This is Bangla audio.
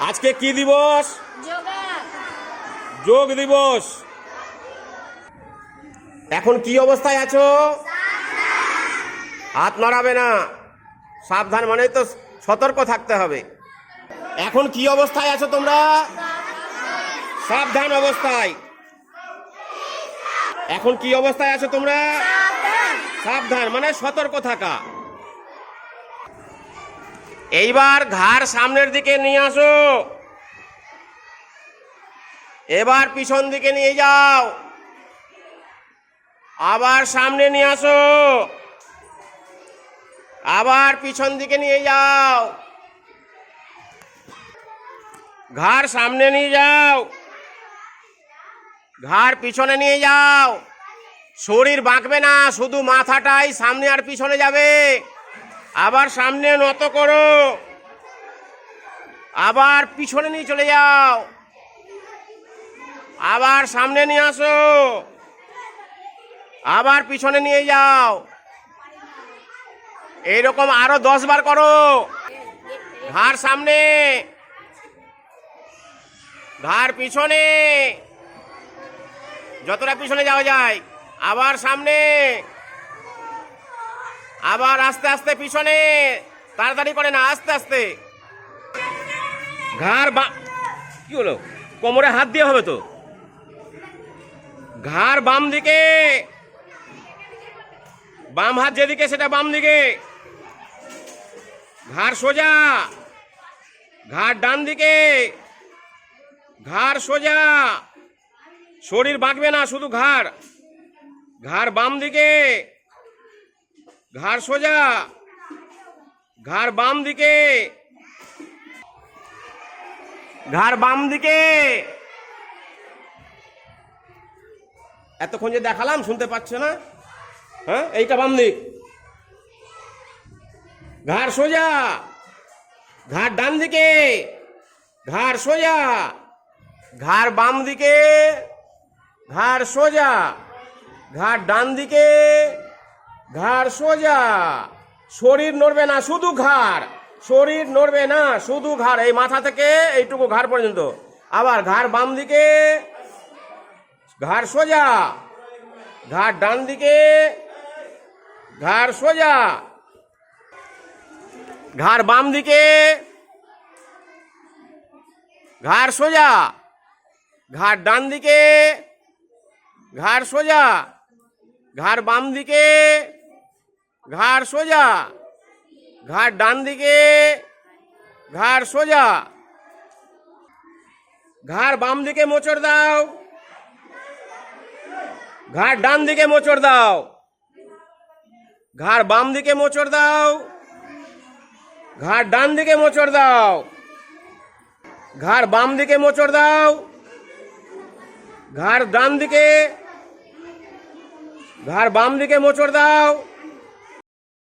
আজকে কি দিবস? যোগ দিবস। এখন কি অবস্থায় আছো? হাত নাড়াবে না। সাবধান মানে তো সতর্ক থাকতে হবে। এখন কি অবস্থায় আছো তোমরা? সাবধান অবস্থায়। এখন কি অবস্থায় আছো তোমরা? সাবধান মানে সতর্ক থাকা। এইবার ঘাড় সামনের দিকে নিয়ে আসো। এবার পিছন দিকে নিয়ে যাও। আবার সামনে নিয়ে আসো। আবার পিছন দিকে নিয়ে যাও। ঘাড় সামনে নিয়ে যাও। ঘাড় পিছনে নিয়ে যাও। শরীর বাঁকবে না, শুধু মাথাটাই সামনে আর পিছনে যাবে। আবার সামনে নত করো। আবার পিছনে নিয়ে চলে যাও। আবার সামনে নিয়ে আসো। আবার পিছনে নিয়ে যাও। এইরকম আরো 10 বার করো। ঘাড় সামনে, ঘাড় পিছনে, যতটা পিছনে যাওয়া যায়। আবার সামনে, আবার আস্তে আস্তে পিছনে। তাড়াতাড়ি করে না, আস্তে আস্তে। ঘাড় কি হলো? কোমরে হাত দিয়ে হবে তো। ঘাড় বাম দিকে, বাম হাত যেদিকে সেটা বাম দিকে। ঘাড় সোজা। ঘাড় ডান দিকে। ঘাড় সোজা। শরীর বাঁকবে না, শুধু ঘাড়। ঘাড় বাম দিকে। ঘাড় সোজা। ঘাড় বাম দিকে। ঘাড় বাম দিকে। এতক্ষণ যে দেখালাম শুনতে পাচ্ছ না? হ্যাঁ, এইটা বাম দিক। ঘাড় সোজা। ঘাড় ডান দিকে। ঘাড় সোজা। ঘাড় বাম দিকে। ঘাড় সোজা। ঘাড় ডান দিকে। ঘাড় সোজা। শরীর নড়বে না, শুধু ঘাড়। শরীর নড়বে না, শুধু ঘাড়। এই মাথা থেকে এইটুকু ঘাড় পর্যন্ত। আবার ঘাড় বাম দিকে। ঘাড় সোজা। ঘাড় ডান দিকে। ঘাড় সোজা। ঘাড় বাম দিকে। ঘাড় সোজা। ঘাড় ডান দিকে। ঘাড় সোজা। ঘাড় বাম দিকে। ঘাড় সোজা। ঘাড় ডান দিকে। ঘাড় সোজা। ঘাড় বাম দিকে মোচড় দাও। ঘাড় ডান দিকে মোচড় দাও। ঘাড় বাম দিকে মোচড় দাও। ঘাড় ডান দিকে মোচড় দাও। ঘাড় বাম দিকে মোচড় দাও। ঘাড় ডান দিকে। ঘাড় বাম দিকে মোচড় দাও।